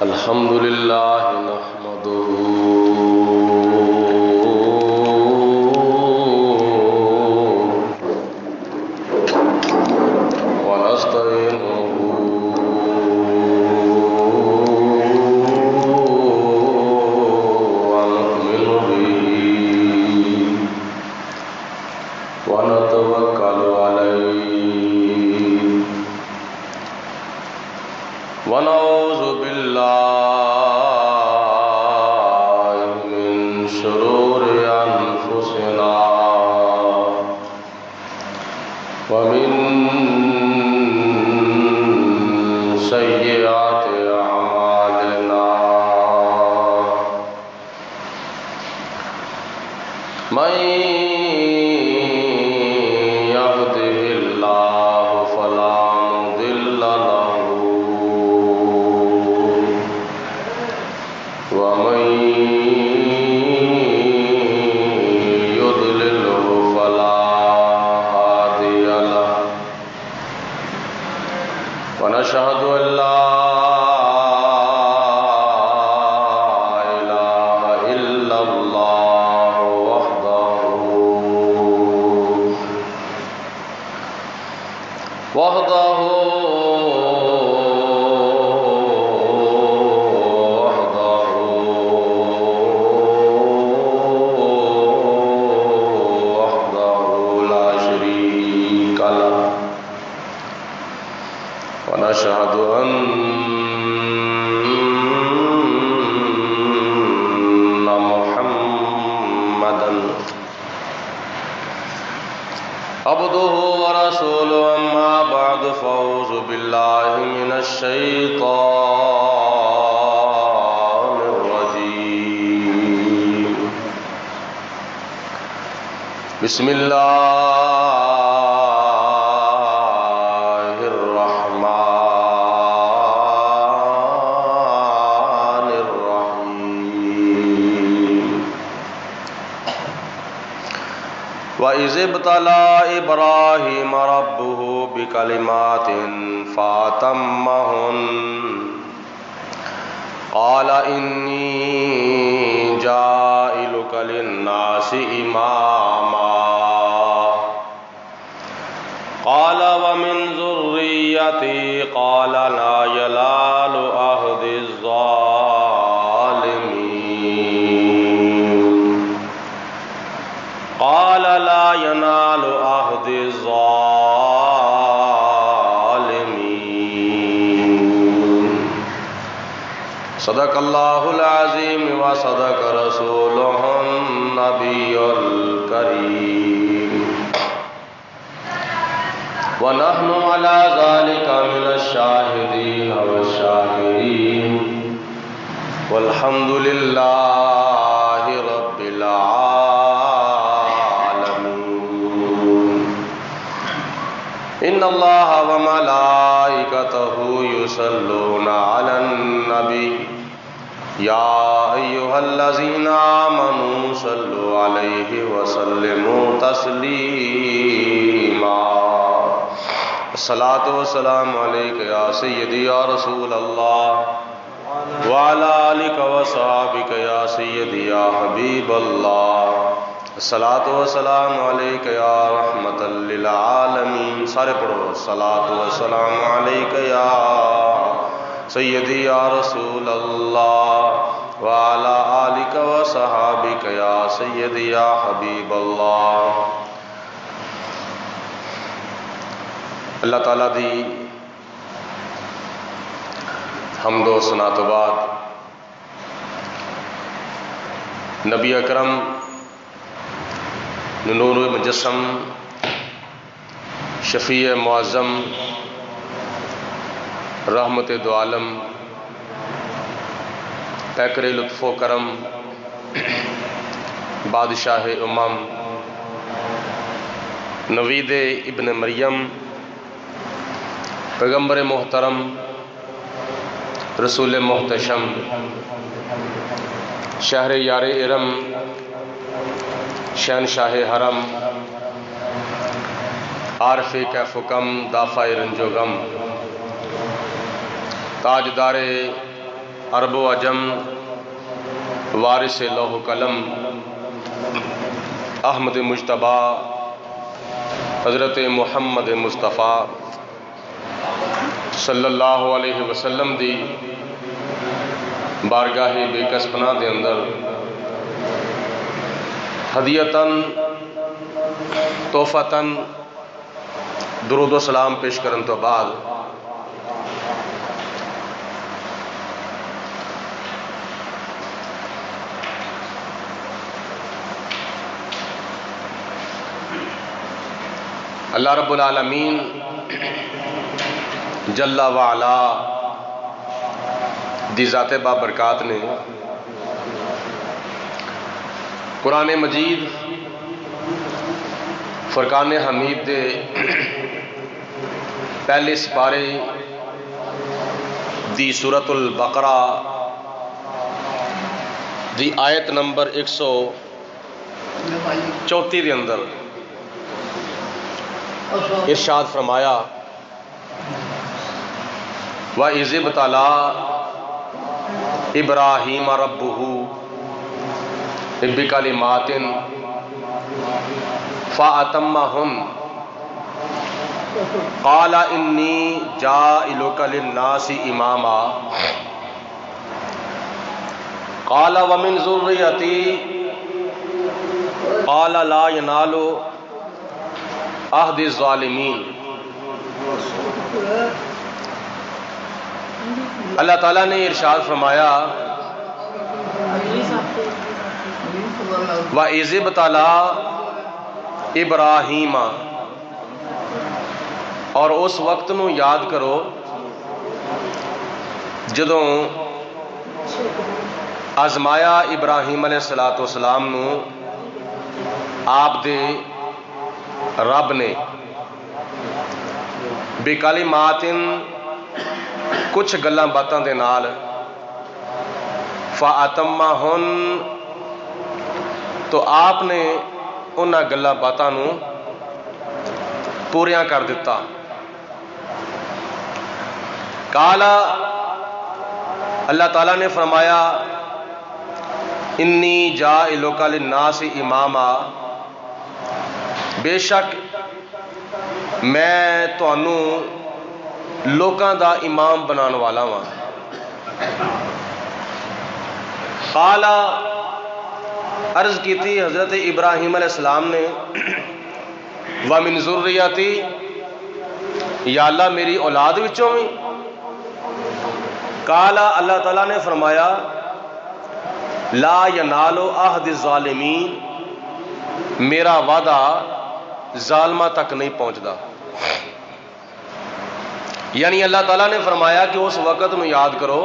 الحمد لله نحمده ونستعينه ونؤمن به ونتوكل عليه ونعوذ بالله من شرور أنفسنا ومن سيئات أعمالنا من يهده الله فلا مضل له ومن يضلله فلا هادي له ونشهد أن لا إله إلا الله وحده لا شريك له ونشهد أن محمدا عبده ورسوله أما بعد فأعوذ بالله من الشيطان الرجيم بسم الله الرحمن الرحيم وَإِذِ ابْتَلَى إِبْرَاهِيمَ رَبُّهُ بِكَلِمَاتٍ فَأَتَمَّهُنَّ قَالَ إِنِّي جَاعِلُكَ لِلنَّاسِ إِمَامًا قَالَ وَمِنْ ذُرِّيَّتِي قَالَ لَا يَنَالُ عَهْدِ الظَّالِمِينَ قال لا ينال عهد الظالمين صدق الله العظيم وصدق رسوله النبي الكريم ونحن على ذلك من الشاهدين والشاكرين والحمد لله رب العالمين إن الله وملائكته يصلون على النبي يا أيها الذين آمنوا صلوا عليه وسلموا تسليما الصلاة والسلام عليك يا سيدي يا رسول الله وعلى آلك وصحابك يا سيدي يا حبيب الله الصلاة والسلام عليك يا رحمة للعالمين سارے پڑھو الصلاة والسلام عليك يا سيدي يا رسول الله وعلى آلك وصحابك يا سيدي يا حبيب الله اللہ تعالیٰ دی حمد و ثنا تو بعد نبی اکرم نور مجسم شفیع معظم رحمت دو عالم پیکر لطف و کرم بادشاہ امم نوید ابن مریم پیغمبر محترم رسول محتشم شہر یار ارم شہنشاہ حرم عارف کیف و کم دافع رنج و غم، تاجدار عرب و عجم وارث لوح و قلم، احمد مجتبی حضرت محمد مصطفیٰ صلی اللہ علیہ وسلم دی بارگاہ بے کس پناہ دے اندر ہدیتاً تحفتاً درود و سلام پیش کرن تو بعد اللہ رب العالمین جل وعلا دی ذات بابرکات نے قرآن مجید فرقان حمید دے پہلے سپارے دی سورۃ البقرہ دی آیت نمبر 134 دے اندر ارشاد فرمایا وَإِذِ ابْتَلَىٰ إِبْرَاهِيمَ رَبُّهُ بِكَلِمَاتٍ فَأَتَمَّهُنَّ قَالَ إِنِّي جَاعِلُكَ لِلنَّاسِ إِمَامًا قَالَ وَمِنْ ذُرِّيَّتِي قَالَ لَا يَنَالُ عہد الظالمین۔ اللہ تعالیٰ نے ارشاد فرمایا وَإِذِ ابْتَلَىٰ إِبْرَاهِيمَ، اور اس وقت نو یاد کرو جدوں آزمایا ابراہیم علیہ السلام نو آپ دے رب نے بکلمات کچھ گلاں باتاں دے نال فَأَتَمَّهُنَّ، تو آپ نے انہاں گلاں باتاں نو پوریاں کر دیتا۔ کالا، اللہ تعالیٰ نے فرمایا انی جاعلک للناس اماما، بے شک میں تانوں لوکاں دا امام بنان والا ہاں۔ قال، عرض کی تھی حضرت ابراہیم علیہ السلام نے وَمِن ذُرِّيَّتِي، یا اللہ میری اولاد وچوں بھی۔ قال، اللہ تعالیٰ نے فرمایا لا ینال عہد الظالمین، میرا وعدہ ظالمہ تک نہیں پہنچدا۔ یعنی اللہ تعالیٰ نے فرمایا کہ اس وقت میں یاد کرو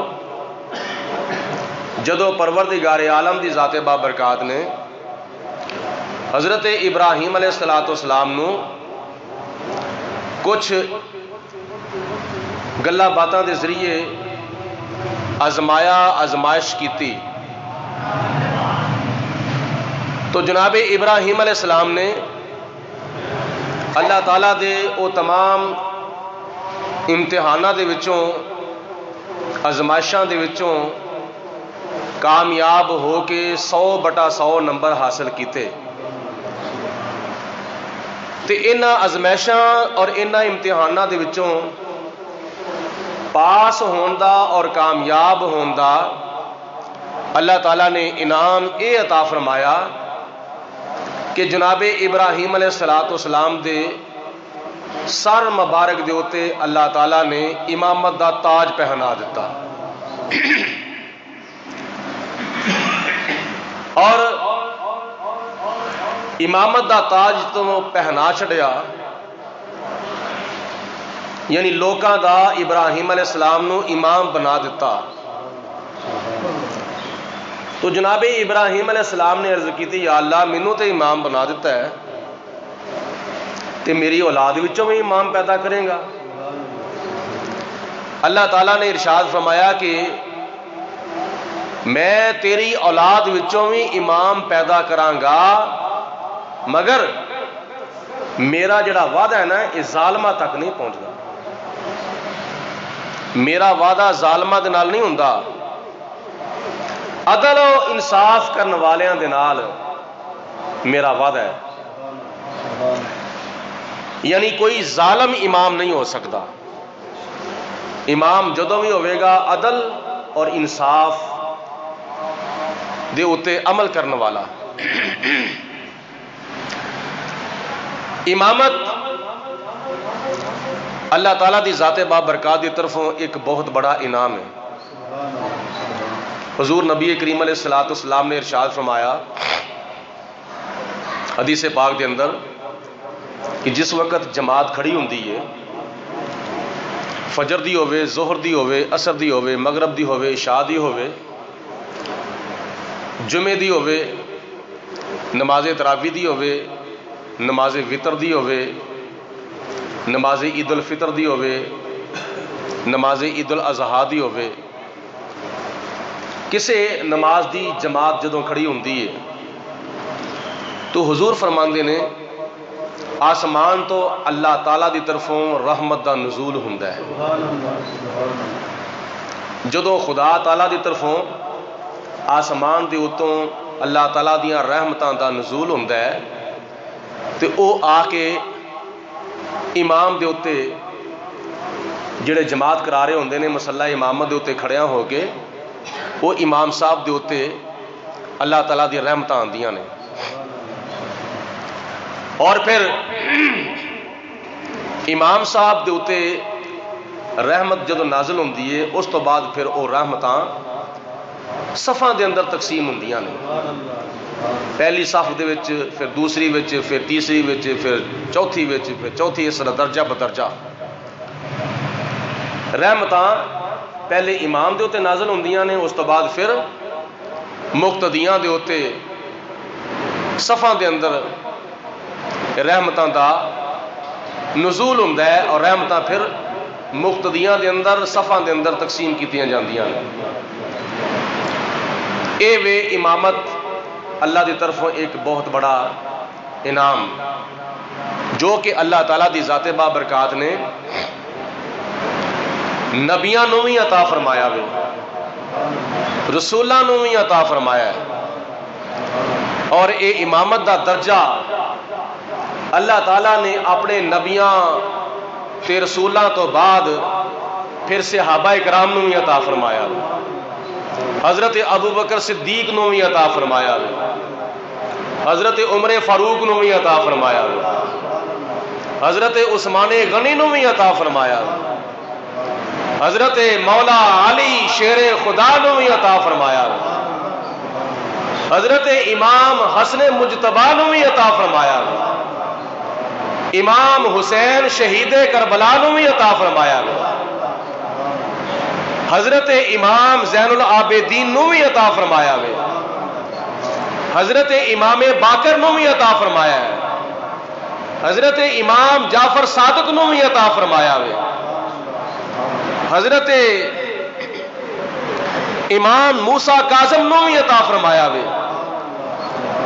جدو پروردگار عالم دی ذات بابرکات نے حضرت ابراہیم علیہ السلام نو کچھ گلاں باتاں دے ذریعے آزمایا، آزمائش کیتی، تو جناب ابراہیم علیہ السلام نے اللہ تعالیٰ دے او تمام امتحانات دے وچوں، آزمائشاں دے وچوں کامیاب ہو کے 100/100 نمبر حاصل کیتے۔ تے انہاں آزمائشاں اور انہاں امتحانات دے وچوں پاس ہون دا اور کامیاب ہون دا اللہ تعالیٰ نے انعام اے عطا فرمایا کہ جناب ابراہیم علیہ السلام دے سر مبارک دے ہوتے اللہ تعالیٰ نے امامت دا تاج پہنا دیتا، اور امامت دا تاج تو پہنا چھڑیا، یعنی لوکاں دا ابراہیم علیہ السلام نو امام بنا دیتا۔ تو جناب ابراہیم علیہ السلام نے عرض کی تھی یا اللہ مینوں تے امام بنا دیتا ہے تے میری اولاد وچوں بھی امام پیدا کریں گا۔ اللہ تعالیٰ نے ارشاد فرمایا کہ میں تیری اولاد وچوں بھی امام پیدا کراں گا، مگر میرا جڑا وعدہ ہے نا یہ ظالمہ تک نہیں پہنچتا. میرا وعدہ ظالمہ دے نال نہیں ہوندا، عدل و انصاف کرن والیاں دے نال میرا وعدہ ہے. یعنی کوئی ظالم امام نہیں ہو سکتا. امام جدوں بھی ہوئے گا عدل اور انصاف دے اتے عمل کرنے والا. امامت اللہ تعالیٰ دی ذات بابرکات دی طرفوں ایک بہت بڑا انعام ہے. حضور نبی کریم علیہ السلام نے ارشاد فرمایا حدیث پاک دے اندر کہ جس وقت جماعت کھڑی ہوندی ہے، فجر دی ہوئے، ظہر دی ہوئے، عصر دی ہوئے، مغرب دی ہوئے، عشاء دی ہوئے، جمعے دی ہوئے، نماز تراویح دی ہوئے، نماز وطر دی ہوئے، نماز عید الفطر دی ہوئے، نماز عید الاضحیٰ دی ہوئے، کسے نماز دی جماعت جدوں کھڑی ہوندی ہے تو حضور فرماندے نے آسمان تو اللہ تعالیٰ دی طرفوں رحمت دا نزول ہوندا ہے. جدوں خدا تعالیٰ دی طرفوں آسمان دے اتوں اللہ تعالیٰ دیاں رحمتاں دا نزول ہوندا ہے تے او آ کے امام دے اتے جڑے جماعت کرا رہے ہوندے نے مصلی امامت دے اتے کھڑیاں ہو کے وہ امام صاحب دے اتے اللہ تعالیٰ دی رحمتاں آندیاں نے. اور پھر امام صاحب دے اتے رحمت جدو نازل ہوندی ہے اس تو بعد پھر وہ رحمتاں صفاں دے اندر تقسیم ہوندیاں نے. پہلی صف دے وچ، پھر دوسری وچ، پھر تیسری وچ، پھر چوتھی وچ، پھر چوتھی اس طرح درجہ بدرجہ رحمتاں پہلے امام دے اتے نازل ہوندیاں نے، اس تو بعد پھر مقتدیاں دے اتے صفاں دے اندر رحمتاں دا نزول ہوندا ہے اور رحمتاں پھر مقتدیاں دے اندر صفاں دے اندر تقسیم کیتیاں جاندیاں نے. اے وے امامت اللہ دی طرفوں ایک بہت بڑا انعام جو کہ اللہ تعالیٰ دی ذات بابرکات نے نبیاں نو بھی عطا فرمایا وے، رسولاں نو بھی عطا فرمایا ہے. اور اے امامت دا درجہ اللہ تعالیٰ نے اپنے نبیاں تے رسولاں تو بعد پھر صحابہ کرام نو بھی عطا فرمایا وے. حضرت ابو بکر صدیق نو بھی عطا فرمایا وے، حضرت عمر فاروق نو بھی عطا فرمایا وے، حضرت عثمان غنی نو بھی عطا فرمایا وے، حضرت مولا علی شیر خدا نو بھی عطا فرمایا وے، حضرت امام حسن مجتبی نو بھی عطا فرمایا وے، امام حسین شہید کربلا نو بھی عطا فرمایا وے، حضرت امام زین العابدین نو بھی عطا فرمایا وے، حضرت امام باقر نو بھی عطا فرمایا ہے، حضرت امام جعفر صادق نو بھی عطا فرمایا وے، حضرت امام موسیٰ کاظم نو بھی عطا فرمایا وے،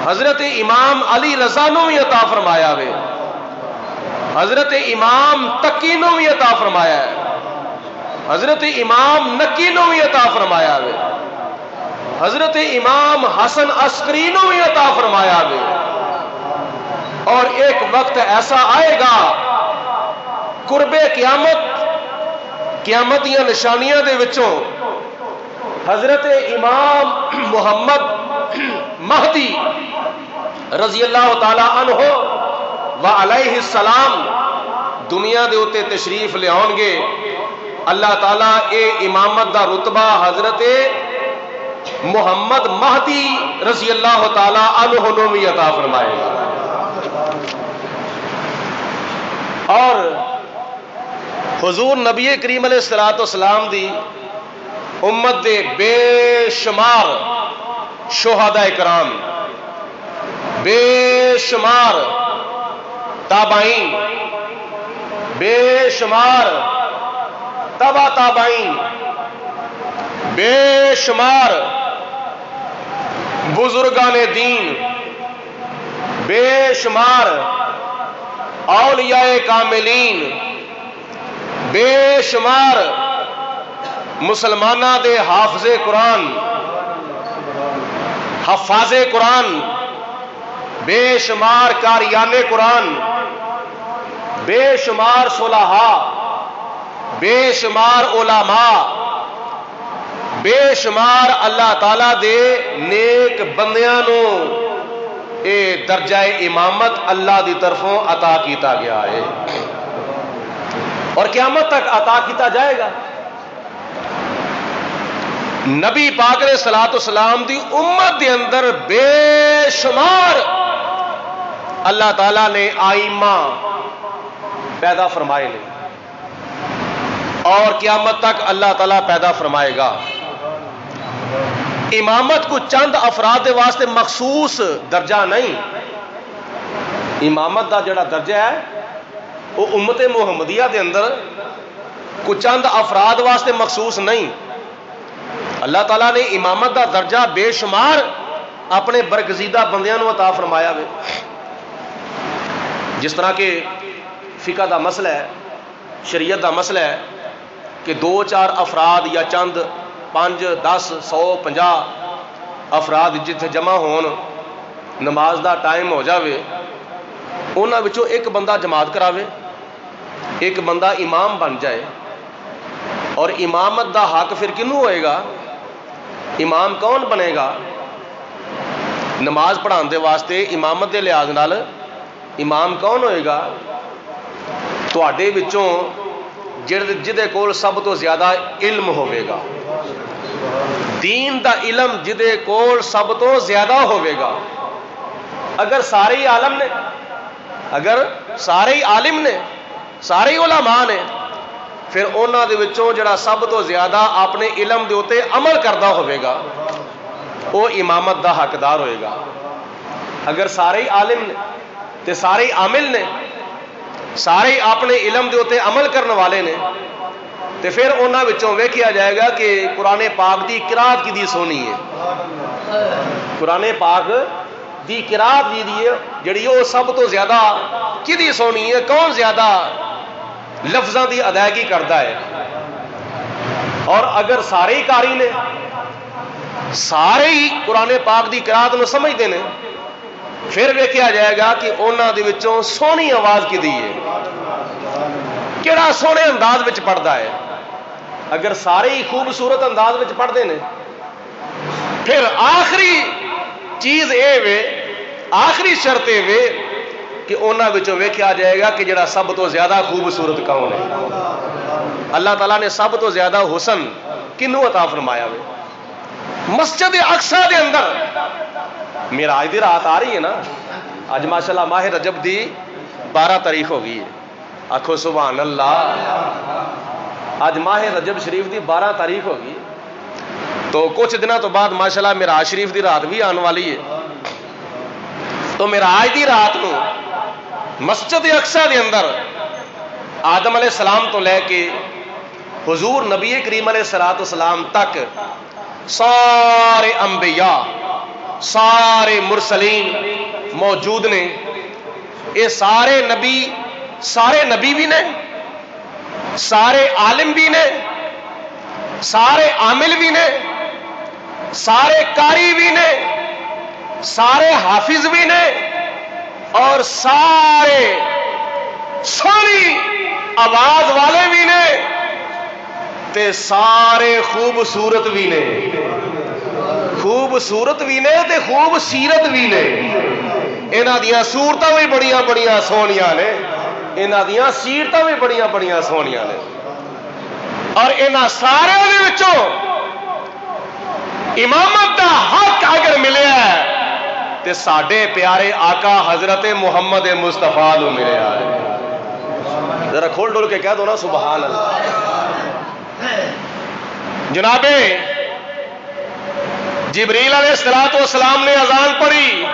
حضرت امام علی رضا نو بھی عطا فرمایا وے، حضرت امام تقی نو بھی عطا فرمایا ہے، حضرت امام نکی نو بھی عطا فرمایا وے، حضرت امام حسن عسکری نو بھی عطا فرمایا وے. اور ایک وقت ایسا آئے گا قرب قیامت یا نشانیاں دے وچوں حضرت امام محمد مہدی رضی اللہ تعالی عنہ و علیہ السلام دنیا دے اتے تشریف لے آؤں گے. اللہ تعالیٰ اے امامت دا رتبہ حضرت محمد مہدی رضی اللہ تعالی عنہ نو بھی عطا فرمائے گا. اور حضور نبی کریم علیہ السلام دی امت دے بے شمار شہداء کرام، بے شمار تابعین، بے شمار تبع تابعین، بے شمار بزرگان دین، بے شمار اولیاء کاملین بے شمار مسلمانہ دے حافظ قرآن حفاظ قرآن بے شمار قاریان قرآن بے شمار صلحاء بے شمار علماء بے شمار اللہ تعالیٰ دے نیک بندیاں نو اے درجہ امامت اللہ دی طرفوں عطا کیتا گیا ہے اور قیامت تک عطا کیتا جائے گا۔ نبی پاک علیہ الصلوۃ والسلام دی امت دے اندر بے شمار اللہ تعالیٰ نے آئمہ پیدا فرمائے نے اور قیامت تک اللہ تعالیٰ پیدا فرمائے گا۔ امامت کو چند افراد دے واسطے مخصوص درجہ نہیں، امامت دا جڑا درجہ ہے وہ امت محمدیہ دے اندر کو چند افراد واسطے مخصوص نہیں، اللہ تعالیٰ نے امامت دا درجہ بے شمار اپنے برگزیدہ بندیاں نو عطا فرمایا ہے۔ جس طرح کہ فقہ دا مسئلہ ہے، شریعت دا مسئلہ ہے کہ 2-4 افراد یا چند 5 10 100 50 افراد جتھے جمع ہون نماز دا ٹائم ہو جاوے انہاں وچوں ایک بندہ جماعت کراوے، ایک بندہ امام بن جائے، اور امامت دا حق پھر کنوں ہوئے گا؟ امام کون بنے گا؟ نماز پڑھان دے واسطے امامت دے لحاظ نال امام کون ہوئے گا؟ تواڈے وچوں جدے کول سب تو زیادہ علم ہوئے گا، دین دا علم جدے کول سب تو زیادہ ہوئے گا۔ اگر سارے ہی عالم نے، اگر سارے ہی عالم نے، سارے ہی علماء نے، پھر انہاں دے وچوں جڑا سب تو زیادہ اپنے علم دے اوتے عمل کردا ہوئے گا وہ امامت دا حقدار ہوئے گا۔ اگر سارے ہی عالم نے تے سارے ہی عامل نے، سارے اپنے علم دے اوتے عمل کرنے والے نے، تے پھر انہاں وچوں ویکھیا جائے گا کہ قرآن پاک دی قرات کدی سونی ہے، قرآن پاک دی قرات جڑی وہ سب تو زیادہ کدی سونی ہے، کون زیادہ لفظاں دی ادائیگی کرتا ہے۔ اور اگر سارے ہی قاری نے، سارے ہی قرآن پاک دی قرات نو سمجھتے ہیں، پھر ویکھیا جائے گا کہ انہاں دے وچوں سونی آواز کدی ہے، کیڑا سونے انداز وچ پڑھدا ہے۔ اگر سارے ہی خوبصورت انداز وچ پڑھتے ہیں، پھر آخری چیز اے وے، آخری شرط اے وے کہ انہاں وچوں ویکھیا جائے گا کہ جڑا سب تو زیادہ خوبصورت کون ہے۔ اللہ تعالیٰ نے سب تو زیادہ حسن کنوں عطا فرمایا ہوئے؟ مسجد اقصی دے اندر معراج دی رات آ رہی ہے نا، اج ماشاءاللہ ماہ رجب دی 12 تاریخ ہو گئی ہے، آکھو سبحان اللہ، اج ماہ رجب شریف دی 12 تاریخ ہو گئی، تو کچھ دنوں تو بعد ماشاءاللہ معراج شریف دی رات بھی آنے والی ہے۔ تو معراج دی رات نو مسجد اقصی دے اندر آدم علیہ السلام تو لے کے حضور نبی کریم علیہ السلام تک سارے انبیاء، سارے مرسلین موجود نے۔ یہ سارے نبی بھی نے، سارے عالم بھی نے، سارے عامل بھی نے، سارے قاری بھی نے، سارے حافظ بھی نے، اور سارے سونی آواز والے بھی نے، تے سارے خوبصورت بھی نے، خوبصورت بھی نے تے خوب سیرت بھی نے۔ انہاں دیاں صورتاں بھی بڑیاں بڑیاں سونیاں نے، انہاں دیاں سیرتاں بھی بڑیاں بڑیاں سونیاں نے، اور انہاں سارے دے وچوں امامت دا حق اگر ملیا ہے تے ساڈے پیارے آقا حضرت محمد مصطفیٰ نو ملیا ہے۔ ذرا کھول ڈول کے کہہ دو نا سبحان اللہ۔ جناب جبریل علیہ السلام نے اذان پڑھی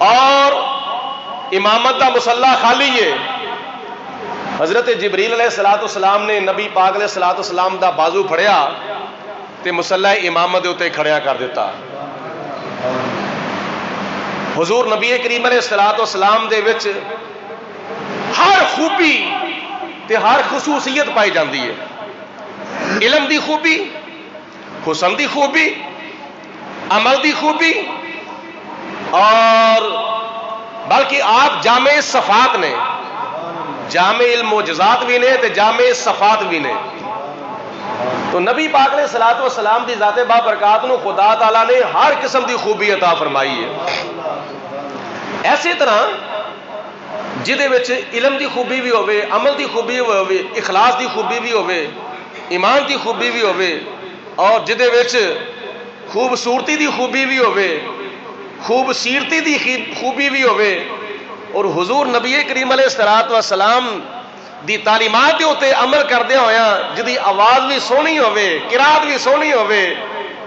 اور امامت دا مصلی خالی ہے، حضرت جبریل علیہ السلام نے نبی پاک علیہ السلام دا بازو پھڑیا تے مصلی امامت دے اوتے کھڑیا کر دیتا۔ حضور نبی کریم علیہ الصلوۃ والسلام دے وچ ہر خوبی تے ہر خصوصیت پائی جاندی ہے، علم دی خوبی، حسن دی خوبی، عمل دی خوبی، اور بلکہ آپ جامع صفات نے، جامع المعجزات بھی نے تے جامع صفات بھی نے. تو نبی پاک علیہ الصلوۃ والسلام دی ذات بابرکات نو خدا تعالیٰ نے ہر قسم دی خوبی عطا فرمائی ہے. اسی طرح جدے وچ علم دی خوبی بھی ہوے، عمل دی خوبی بھی ہوے، اخلاص دی خوبی بھی ہوے، ایمان دی خوبی بھی ہوے، اور جدے وچ خوبصورتی دی خوبی بھی ہوے، خوبصیرتی دی خوبی بھی ہوے، اور حضور نبی کریم علیہ الصلوۃ والسلام دی تعلیمات دے اوتے عمل کردے ہویا جدی آواز بھی سونی ہوے، قرات بھی سونی ہوے،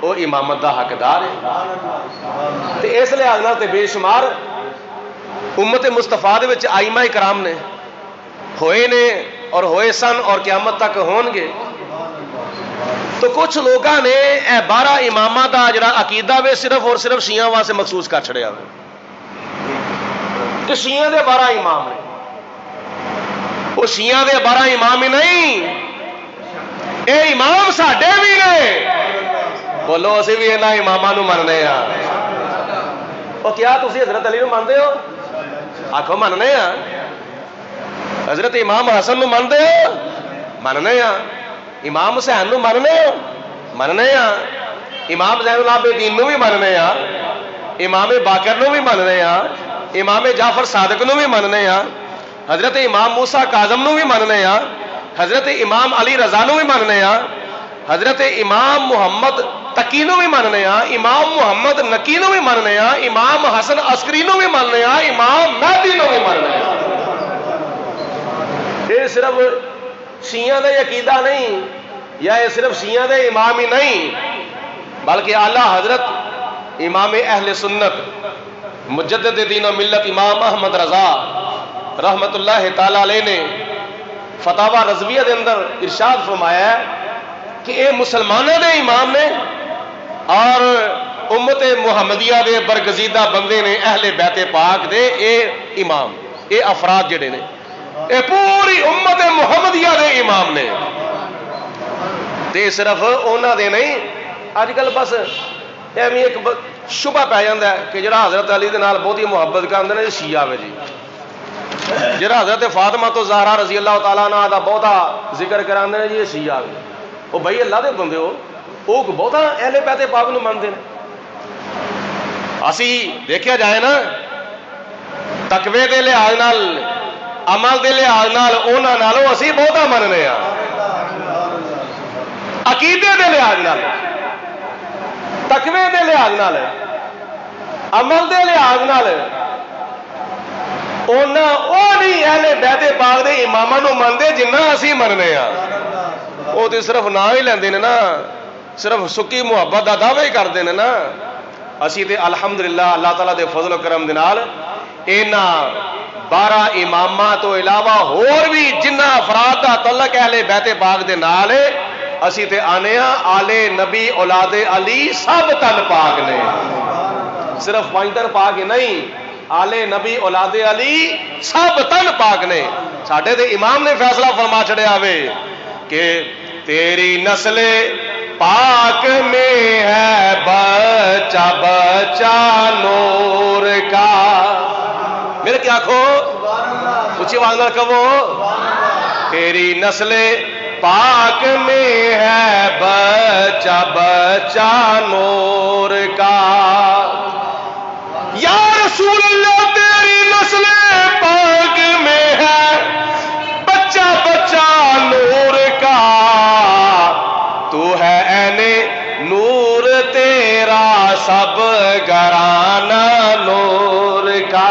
وہ امامت دا حقدار ہے. تے اس لحاظ نال تے بے شمار امت مصطفیٰ دے وچ ائمہ کرام نے ہوئے نے اور ہوئے سن اور قیامت تک ہون گے. تو کچھ لوگاں نے اے 12 اماماں دا جڑا عقیدہ وے صرف اور صرف شیعہ واسطے مخصوص کر چھڑیا ہوئے کہ شیعہ دے 12 امام نے. وہ شیعہ دے 12 امام ہی نہیں، اے امام ساڈے بھی نے. بولو اسی بھی انہاں اماماں نو مننے ہاں. او کیا تسی حضرت علی نو مانتے ہو؟ آکھو مننے ہاں. حضرت امام حسن نو مانتے ہو؟ مننے ہاں. امام حسین نو مننے ہو؟ مننے ہاں. امام زین العابدین نو بھی مننے ہاں. امام باقر نو بھی مننے ہاں. امام جعفر صادق نو بھی مننے ہاں. حضرت امام موسیٰ کاظم نو بھی مننے ہاں. حضرت امام علی رضا نو بھی مننے ہاں. حضرت امام محمد تقی نو بھی مننے ہاں. امام محمد نقی نو بھی مننے ہاں. امام حسن عسکری نو بھی مننے ہاں. امام مہدی نو بھی مننے ہاں. یہ صرف شیعہ دے عقیدہ نہیں، یا یہ صرف شیعہ دے امام ہی نہیں، بلکہ اعلیٰ حضرت امام اہل سنت مجدد دین و ملت امام احمد رضا رحمت اللہ تعالی علیہ نے فتاوی رضویہ دے اندر ارشاد فرمایا ہے کہ اے مسلمانوں دے امام نے اور امت محمدیہ دے برگزیدہ بندے نے اہل بیت پاک دے اے امام، اے افراد جڑے نے اے پوری امت محمدیہ دے امام نے. تے صرف انہاں دے نہیں، اج کل بس ایویں ایک شبہ پی جاتا ہے کہ جڑا حضرت علی دے نال بہتی محبت کرتے ہیں شیعہ وے جی، جڑا حضرت فاطمہ تو زہرا رضی اللہ تعالیٰ عنہ دا بہتا ذکر کراندے ہیں جی یہ شیعہ وے. وہ بھائی اللہ دے بندے ہو، وہ بہتا اہل بیت پاک نو مانتے ہیں. اسی دیکھیا جائے نا تقوی دے لحاظ نال، عمل دے لحاظ نال انہاں نالوں اسی بہتا مننے ہاں. عقیدے دے لحاظ نال، تقوی دے لحاظ نال، عمل دے لحاظ نال اونا او نہیں اہل بیت پاک دے اماماں نو مندے جنہ اسی مننے ہاں. وہ تو صرف نہ ہی لیندے نے نا، صرف سکی محبت دا دعوی ہی کردے نے نا. اسی تے الحمدللہ اللہ تعالیٰ دے فضل و کرم دے نال انہاں 12 اماماں تو علاوہ ہور بھی جنہ افراد دا تعلق اہل بیت پاک دے نال اسی تے آنے ہاں آل نبی اولاد علی سب تن پاک نے. صرف 5 تن پاک ہی نہیں، آل نبی اولاد علی سب تن پاک نے. ساڈے تے امام نے فیصلہ فرما چھڑیا وے کہ تیری نسل پاک میں ہے بچہ بچہ نور کا. میرے کیا کھو اچھی آواز نہ کہو، تیری نسل پاک میں ہے بچہ بچہ نور کا. یا رسول اللہ تیری نسل پاک میں ہے بچہ بچہ نور کا. تو ہے عین نور تیرا سب گھرانہ نور کا.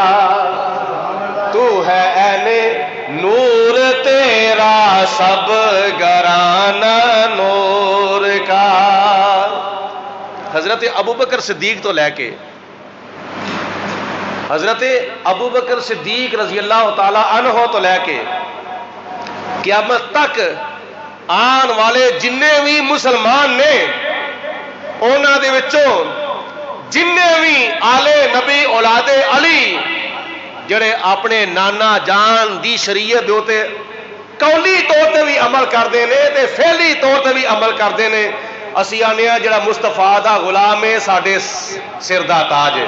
تو ہے عین نور تیرا سب گھرانہ نور کا. حضرت ابوبکر صدیق تو لے کے حضرت ابوبکر صدیق رضی اللہ تعالی عنہ تو لے کے قیامت تک آن والے جننے بھی مسلمان نے انہاں دے وچوں جن بھی آلے نبی اولاد علی جڑے اپنے نانا جان دی شریعت دے اوتے قولی طور تے بھی عمل کرتے ہیں تے فعلی طور تے بھی عمل کرتے ہیں، اسی آنے جڑا مصطفیٰ دا غلام ہے ساڈے سر دا تاج ہے،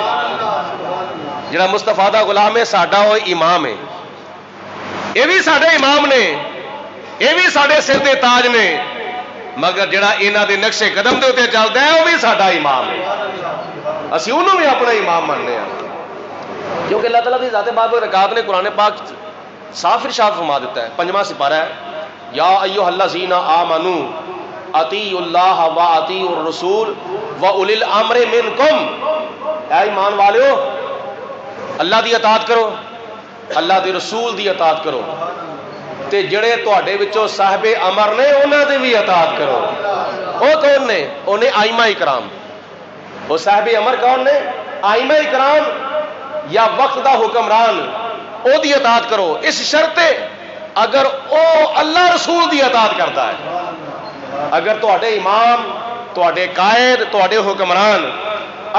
جڑا مصطفیٰ دا غلام ہے ساڈا وہ امام ہے، یہ بھی ساڈے امام نے، یہ بھی ساڈے سر دے تاج نے، مگر جڑا انہاں دے نقشے قدم دے اوتے چلدا ہے وہ بھی ساڈا امام ہے، اسی انہوں بھی اپنا امام ماننے ہیں، کیونکہ اللہ تعالیٰ دی ذات بابرکات نے قرآن پاک صاف ارشاد فرما دیتا ہے، 5واں سپارہ ہے، یا ایھا الذین آمنوا اطیعوا اللہ و اطیعوا الرسول و اولی الامر منکم، اے ایمان والو اللہ دی اطاعت کرو، اللہ دے رسول دی اطاعت کرو، تے جڑے تواڈے وچوں صاحب امر نے انہاں دی بھی اطاعت کرو۔ وہ کون نے؟ انہیں ائمہ اکرام، وہ صاحب امر کون نے؟ ائمہ اکرام یا وقت دا حکمران، او دی اطاعت کرو، اس شرط اگر او اللہ رسول دی اطاعت کرتا ہے، اگر تواڈے امام، تواڈے قائد، تواڈے حکمران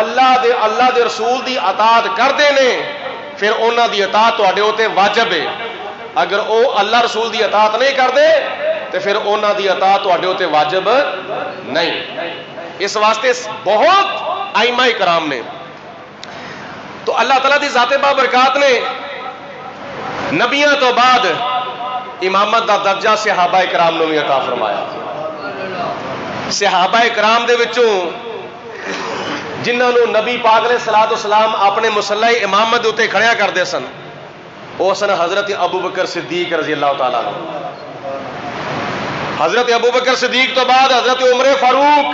اللہ دے رسول دی اطاعت کردے نے، پھر انہاں دی اطاعت تواڈے اوتے واجب ہے، اگر او اللہ رسول دی اطاعت نہیں کردے تو پھر انہاں دی اطاعت تواڈے اوتے واجب نہیں۔ اس واسطے بہت ائمہ کرام نے، تو اللہ تعالیٰ دی ذات بابرکات نے نبیوں تو بعد امامت دا درجہ صحابہ کرام نے بھی عطا فرمایا۔ صحابہ کرام دے وچوں جنہاں نو نبی پاک علیہ الصلوۃ والسلام اپنے مصلی امامت دے اوتے کھڑیا کردے سن، وہ سن حضرت ابو بکر صدیق رضی اللہ تعالیٰ عنہ، حضرت ابو بکر صدیق تو بعد حضرت عمر فاروق،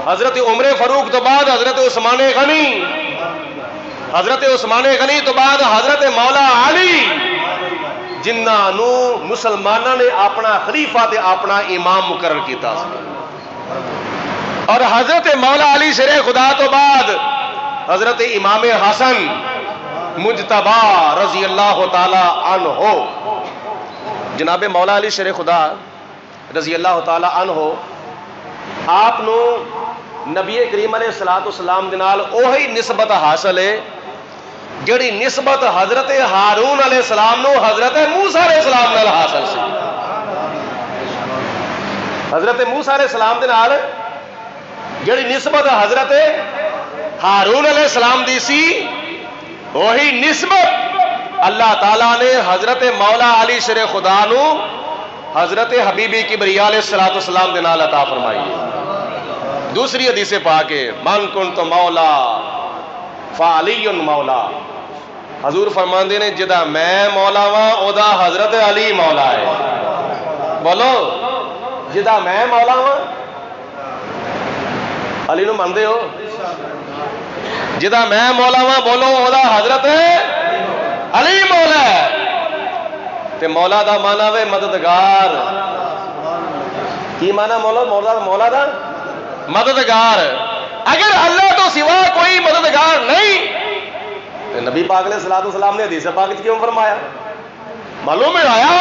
حضرت عمر فاروق تو بعد حضرت عثمان غنی، حضرت عثمان غنی تو بعد حضرت مولا علی، جنہاں نو مسلمانوں نے اپنا خلیفہ تے اپنا امام مقرر کیتا، اور حضرت مولا علی شیر خدا تو بعد حضرت امام حسن مجتبی رضی اللہ تعالی عنہ، جناب مولا علی شیر خدا رضی اللہ تعالی عنہ آپ نو نبی کریم علیہ الصلوۃ والسلام دے نال اوہی نسبت حاصل ہے جڑی نسبت حضرت ہارون علیہ السلام نو حضرت موسیٰ علیہ السلام نال حاصل سی۔ حضرت موسیٰ علیہ السلام دے نال جڑی نسبت حضرت ہارون علیہ السلام دی سی، وہی نسبت اللہ تعالیٰ نے حضرت مولا علی شیر خدا نو حضرت حبیبی کبریا علیہ الصلوۃ والسلام دے نال عطا فرمائی ہے۔ دوسری حدیث پاک ہے، من کنت مولا فعلی مولا، حضور فرماندے نے جدا میں مولا واں او دا حضرت علی مولا ہے، بولو جدا میں مولا واں علی نو مندے ہو، جدا میں مولا واں بولو او دا حضرت علی مولا ہے، تے مولا دا مانا وے مددگار، کی مانا مولا دا مددگار، اگر اللہ تو سوا کوئی مددگار نہیں، نبی پاک علیہ الصلوۃ والسلام نے حدیث پاک کیوں فرمایا؟ معلوم ہے آیا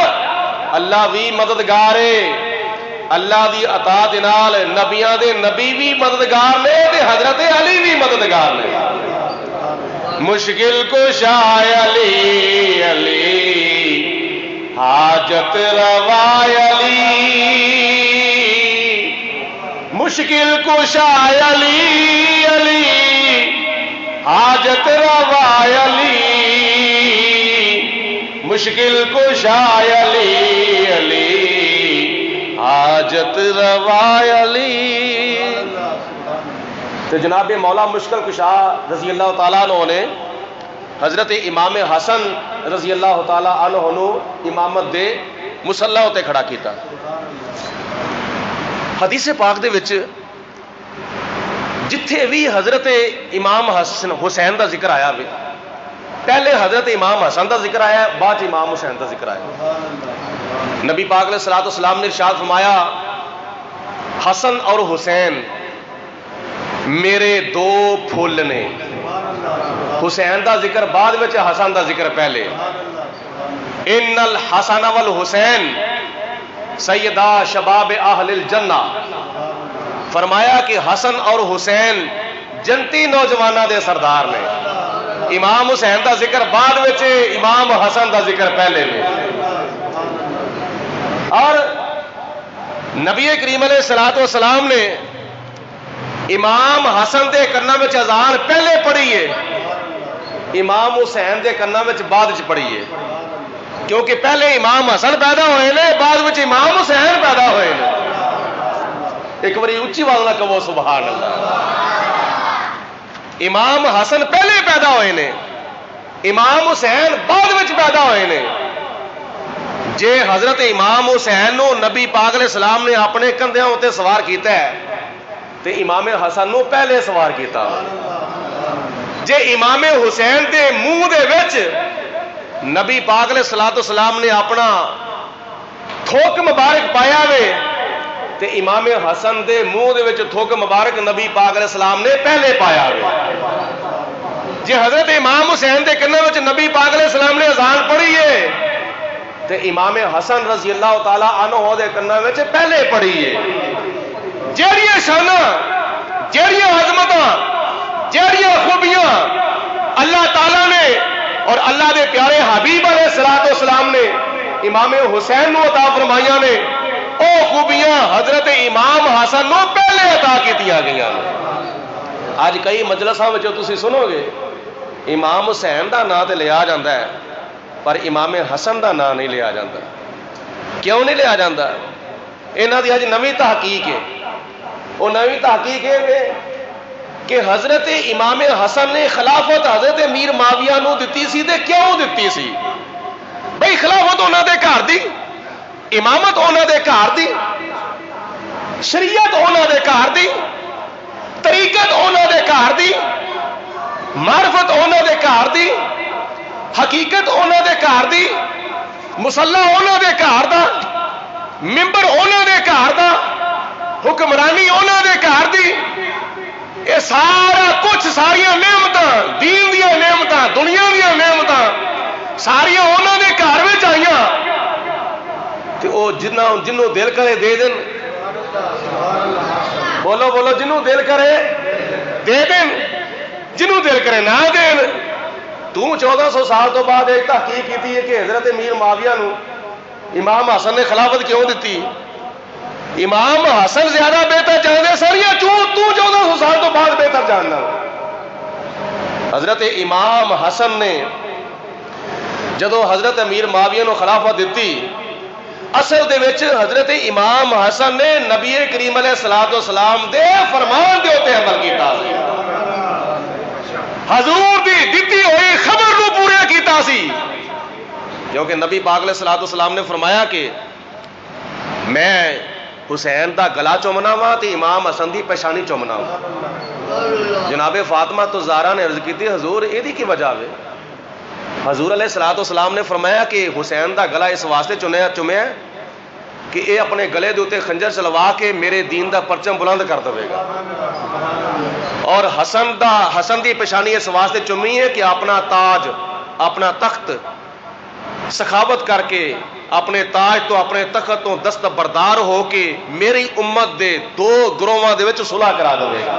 اللہ بھی مددگار ہے، اللہ دی اطاعت نال نبیاں دے نبی بھی مددگار نے تے حضرت علی بھی مددگار نے۔ مشکل کشا علی علی حاجت روا علی، مشکل کشا علی علی حاجت روا علی، مشکل کشا علی علی حاجت روا علی۔ تو جناب مولا مشکل کشا رضی اللہ تعالیٰ عنہ نے حضرت امام حسن رضی اللہ تعالیٰ عنہ نو امامت دے مصلی تے کھڑا کیتا۔ حدیث پاک دے وچ جتھے بھی حضرت امام حسین دا ذکر آیا وے، پہلے حضرت امام حسن دا ذکر آیا، بعد امام حسین دا ذکر آیا۔ نبی پاک علیہ الصلوۃ والسلام نے ارشاد فرمایا، حسن اور حسین میرے دو پھول نے، حسین دا ذکر بعد وچ حسن دا ذکر پہلے۔ ان الحسن والحسین سیدہ شباب اہل الجنہ، فرمایا کہ حسن اور حسین جنتی نوجوانوں دے سردار نے. امام حسین دا ذکر بعد وچ، امام حسن دا ذکر پہلے میں. اور نبی کریم علیہ الصلوۃ والسلام نے امام حسن دے کنا وچ اذان پہلے پڑھی ہے، امام حسین دے کنا وچ بعد وچ پڑھی ہے. کیونکہ پہلے امام حسن پیدا ہوئے نے، بعد وچ امام حسین پیدا ہوئے نے. ایک باری اچھی آواز نہ کہو سبحان اللہ. امام حسن پہلے پیدا ہوئے نے، امام حسین بعد وچ پیدا ہوئے نے. جے حضرت امام حسین نو نبی پاک علیہ السلام نے اپنے کندھیاں اتے سوار کیتا ہے تے امام حسن نو پہلے سوار کیتا. جے امام حسین دے منہ دے وچ نبی پاک علیہ السلام نے اپنا تھوک مبارک پایا وے تے امام حسن دے منہ دے وچ تھوک مبارک نبی پاک علیہ السلام نے پہلے پایا وے. جے حضرت امام حسین دے کنے وچ نبی پاک علیہ السلام نے اذان پڑھی ہے تے امام حسن رضی اللہ تعالی عنہ دے کنے وچ پہلے پڑھی ہے. جیڑیاں شاناں، جیڑیاں عظمتاں، جیڑیاں خوبیاں اللہ تعالی نے اور اللہ دے پیارے حبیب علیہ الصلوۃ والسلام نے امام حسین نو عطا فرمائیاں نے، او خوبیاں حضرت امام حسن نو پہلے عطا کیتیاں گئیاں. اج کئی مجلساں وچ تسی سنو گے امام حسین دا نام تے لیا جاندا ہے پر امام حسن دا نام نہیں لیا جاندا. کیوں نہیں لیا جاندا؟ انہاں دی اج نویں تحقیق ہے. وہ نویں تحقیق ہے کہ حضرت امام حسن نے خلافت حضرت امیر معاویہ نو دتی سی تے کیوں دتی سی؟ بھئی خلافت انہاں دے گھر دی، امامت انہاں دے گھر دی، شریعت انہاں دے گھر دی، طریقت انہاں دے گھر دی، معرفت انہاں دے گھر دی، حقیقت انہاں دے گھر دی، مصلی انہاں دے گھر دا، ممبر انہاں دے گھر دا، حکمرانی انہاں دے گھر دی. یہ سارا کچھ ساریاں نعمتاں، دین دیاں نعمتاں، دنیا دیاں نعمتاں ساریاں انہاں دے گھر وچ آئیاں تے او جنوں دل کرے دے دین. بولو بولو، جنوں دل کرے دے دین، جنوں دل کرے نہ دین. تو 1400 سال تو بعد ایک تحقیق کی ہے کہ حضرت امیر معاویہ نو امام حسن نے خلافت کیوں دیتی؟ امام حسن زیادہ بہتر جانتے ساریا، تو 1400 سال تو بعد بہتر جاننا. حضرت امام حسن نے جدو حضرت امیر معاویہ نو خلافت دیتی، اصل دے وچ حضرت امام حسن نے نبی کریم علیہ الصلوۃ والسلام دے فرمان دے اوتے عمل کیتا سی. حضور دی دتی ہوئی خبر نو پورا کیتا سی. کیونکہ نبی پاک علیہ الصلوۃ والسلام نے فرمایا کہ میں حسین دا گلا چومنا وا تے امام حسن دی پیشانی چومنا وا. جناب فاطمہ تو زہرا نے عرض کی حضور یہ کی وجہ ہے؟ حضور علیہ الصلوۃ والسلام نے فرمایا کہ حسین دا گلا اس واسطے چومیا کہ اے اپنے گلے دے اوتے خنجر چلوا کے میرے دین دا پرچم بلند کر دے گا. اور حسن دی پیشانی اس واسطے چومی ہے کہ اپنا تاج، اپنا تخت سخاوت کر کے اپنے تاج تو اپنے تخت تو دستبردار ہو کے میری امت دے 2 گروہاں دے وچ صلح کرا دے گا.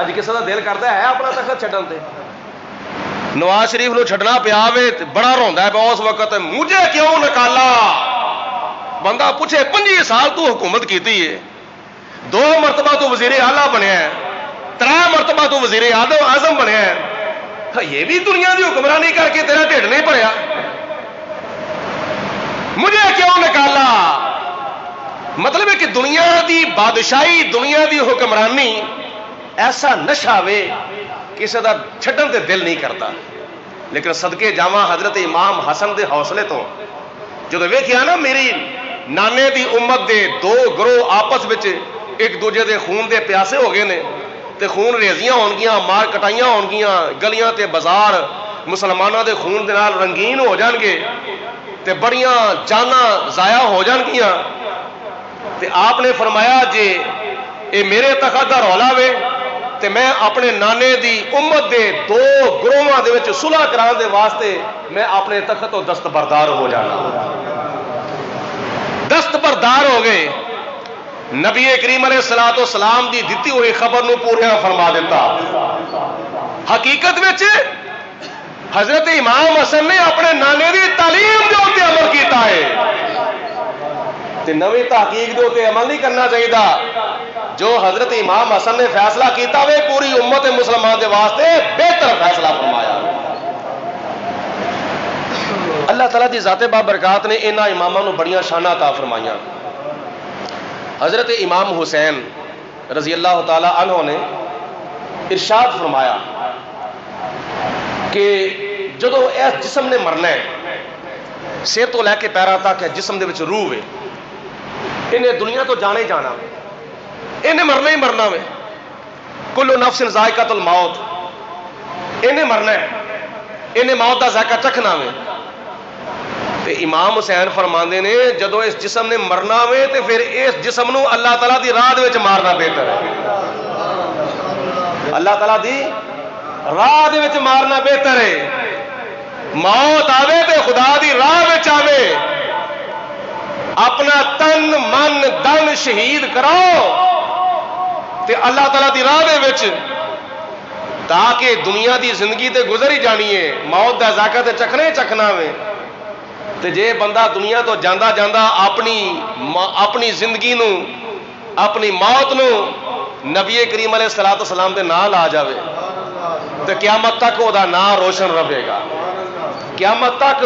اج کسی دا دل کرتا ہے اپنا تخت چھڈن تے؟ نواز شریف نو چھڈنا پیا وے بڑا روندا ہے اس وقت، مجھے کیوں نکالا؟ بندہ پوچھے 25 سال تو حکومت کیتی ہے، 2 مرتبہ تو وزیر اعلیٰ بنیا ہے، 3 مرتبہ تو وزیر اعظم بنیا ہے، یہ بھی دنیا دی حکمرانی کر کے تیرا ڈھڈ نہیں بھریا؟ مجھے کیوں نکالا؟ مطلب ہے کہ دنیا دی بادشاہی، دنیا دی حکمرانی ایسا نشہ وے کسی دا چھڈن تے دل نہیں کرتا. لیکن صدقے جاواں حضرت امام حسن دے حوصلے تو جدو ویکھیا نا میری نانے دی امت دے 2 گروہ آپس وچ ایک دوجے دے خون دے پیاسے ہو گئے نے تے خون ریزیاں ہون گیاں، مار کٹائیاں ہون گیاں، گلیاں تے بازار مسلمانوں دے خون دے نال رنگین ہو جان گے تے بڑیاں جاناں ضائع ہو جان گیاں تے آپ نے فرمایا جے اے میرے تخت دا رولا وے تے میں اپنے نانے دی امت دے 2 گروہاں دے وچ صلح کران دے واسطے میں اپنے تخت تو دستبردار ہو جانا. دستبردار ہو گئے. نبی کریم علیہ الصلوۃ والسلام دی دتی ہوئی خبر نو پورا فرما دیتا. حقیقت وچ حضرت امام حسن نے اپنے نانے دی تعلیم دے اوتے عمل کیتا ہے تے نویں تحقیق دے اوتے عمل نہیں کرنا چاہیے. جو حضرت امام حسن نے فیصلہ کیتا ہوئے پوری امت مسلمان دے واسطے بہتر فیصلہ فرمایا. اللہ تعالیٰ دی ذات بابرکات نے انہاں اماماں نو بڑیاں شاناں عطا فرمائیاں. حضرت امام حسین رضی اللہ تعالی عنہ نے ارشاد فرمایا کہ جدو اس جسم نے مرنا ہے سر تو لے کے پیروں تک جسم دے وچ روح ہے انہیں دنیا تو جانا ہی جانا انہیں مرنا ہی مرنا ہے. کل نفس ذائقۃ الموت انہیں مرنا ہے انہیں موت دا ذائقہ چکھنا ہے. تے امام حسین فرماندے نے جدو اس جسم نے مرنا ہوئے تے پھر اس جسم نو اللہ تعالیٰ دی راہ دے وچ مارنا بہتر ہے. اللہ تعالیٰ دی راہ دے وچ مارنا بہتر ہے. موت آوے تے خدا دی راہ وچ آوے اپنا تن من دن شہید کراؤ تے اللہ تعالیٰ دی راہ دے وچ تاکہ دنیا دی زندگی تے گزر ہی جانی ہے موت دا ذائقہ تے چکھنا ہی چکھنا ہوئے. تے جے بندہ دنیا تو جاندہ جاندہ اپنی زندگی نو اپنی موت نو نبی کریم علیہ الصلوۃ والسلام دے نال آ جاوے تے قیامت تک او دا نام روشن رہے گا. قیامت تک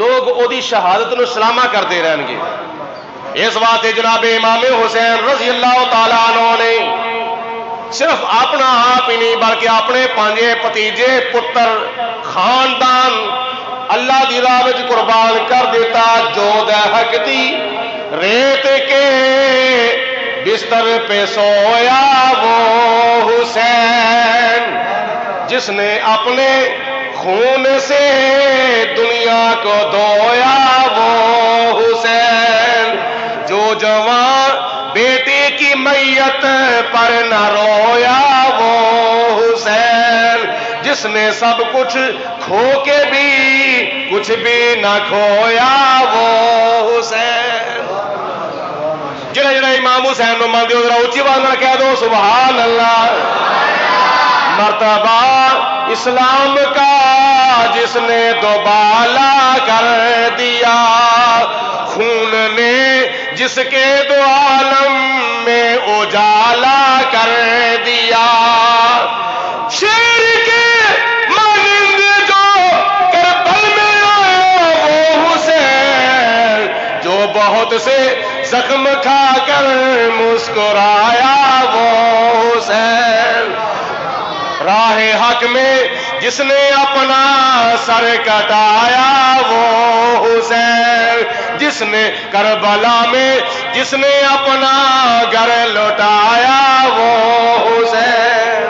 لوگ او دی شہادت نو سلامہ کرتے رہن گے. اس واسطے جناب امام حسین رضی اللہ تعالی عنہ نے صرف اپنا آپ ہی نہیں بلکہ اپنے پانچے پتیجے پتر خاندان اللہ دی راہ وچ قربان کر دیتا. جو دے حق دی ریت کے بستر پہ سویا وہ حسین جس نے اپنے خون سے دنیا کو دھویا وہ حسین. جو جوان بیٹی کی میت پر نہ رویا وہ حسین جس نے سب کچھ کھو کے بھی کچھ بھی نہ کھویا وہ حسین. جڑے جڑے امام حسین نو مانتے ہو ذرا اونچی آواز نال کہہ دو سبحان اللہ. مرتبہ اسلام کا جس نے دوبالا کر دیا خون نے جس کے دو عالم میں اجالا کر دیا. شیر کے مانند جو کربل میں آیا وہ حسین جو بہت سے زخم کھا کر مسکرایا وہ حسین. راہ حق میں جس نے اپنا سر کٹایا وہ حسین جس نے کربلا میں جس نے اپنا گھر لوٹایا وہ حسین.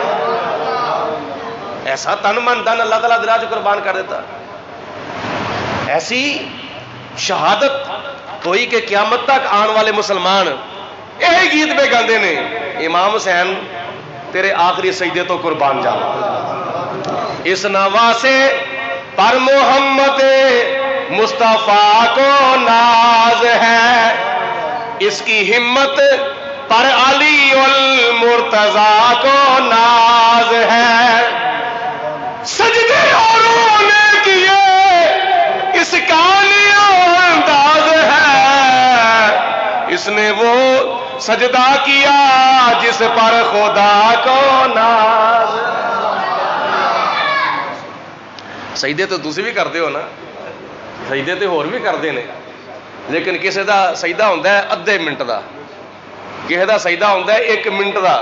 ایسا تن من دن اللہ تعالیٰ دراج قربان کر دیتا. ایسی شہادت ہوئی کہ قیامت تک آن والے مسلمان یہی گیت پہ گاندے نے امام حسین تیرے آخری سجدے تو قربان جاؤ. اس نواسے پر محمد مصطفیٰ کو ناز ہے اس کی ہمت پر علی المرتضیٰ کو ناز ہے. سجدے اوروں نے کیے اس کا انداز ہے اس نے وہ سجدہ کیا جس پر خدا کو ناز. سجدے تو تسی بھی کرتے ہو نا سجدے تو ہور بھی کرتے ہیں لیکن کسی دا سجدہ ہوتا ہے ادھے منٹ دا کسی دا سجدہ ہوتا ہے 1 منٹ دا.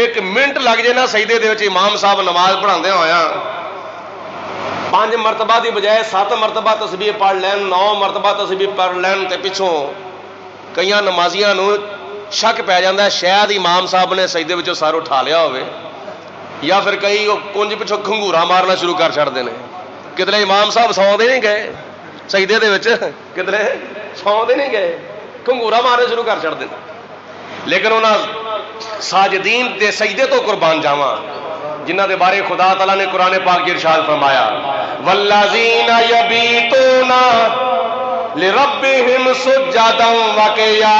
1 منٹ لگ جائے نا سجدے دے وچ امام صاحب نماز پڑھاندے ہویا 5 مرتبہ دی بجائے 7 مرتبہ تسبیح پڑھ لین 9 مرتبہ تسبیح پڑھ لین تے پچھوں کئی نمازیاں نو شک پی جاتا ہے شاید امام صاحب نے سجدے وچوں سر اٹھا لیا ہوئے یا پھر کئی کنج پچھوں کھنگورا مارنا شروع کر چھڑتے ہیں. کدھر امام صاحب سوندے نہیں گئے سجدے دے وچ کدھر سوندے نہیں گئے کھنگورا مارنے شروع کر چھڑتے ہیں. لیکن انہاں ساجدین دے سجدے تو قربان جاواں جنہ دے بارے خدا تعالیٰ نے قرآن پاک کی ارشاد فرمایا والذین یبیتون لربہم سجدا وقیاما،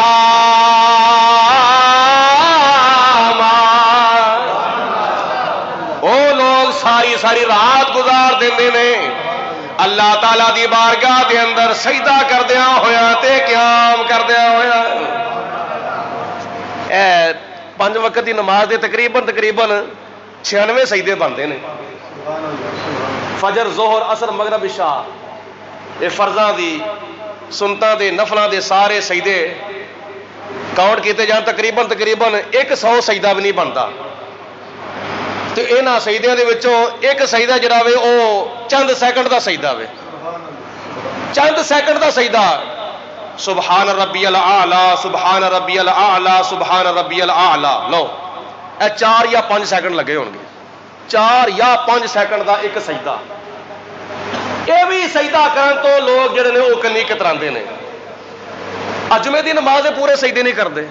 وہ لوگ ساری ساری رات گزار دیندے نے اللہ تعالیٰ دی بارگاہ دے اندر سجدہ کردیاں ہویا تے قیام کردیاں ہویا۔ اے 5 وقت دی نماز دے تقریباً 96 سجدے بنتے ہیں، فجر ظہر عصر مغرب عشاء، یہ فرضاں دی سنتاں دے نفلاں دے سارے سجدے کاؤنٹ کیتے جان تقریباً 100 سجدہ بھی نہیں بنتا۔ تو انہاں سجدیاں دے وچوں ایک سجدہ جڑا وے او چند سیکنڈ دا سجدہ وے، چند سیکنڈ دا سجدہ، سبحان ربی الاعلی سبحان ربی الاعلی سبحان ربی الاعلی، لو اے 4 یا 5 سیکنڈ لگے ہون گے، 4 یا 5 سیکنڈ دا ایک سجدہ۔ یہ بھی سجدہ کرن تو لوگ جڑے نے وہ کنی کتراندے نے، جمعے دی نماز دے پورے سجدے نہیں کرتے،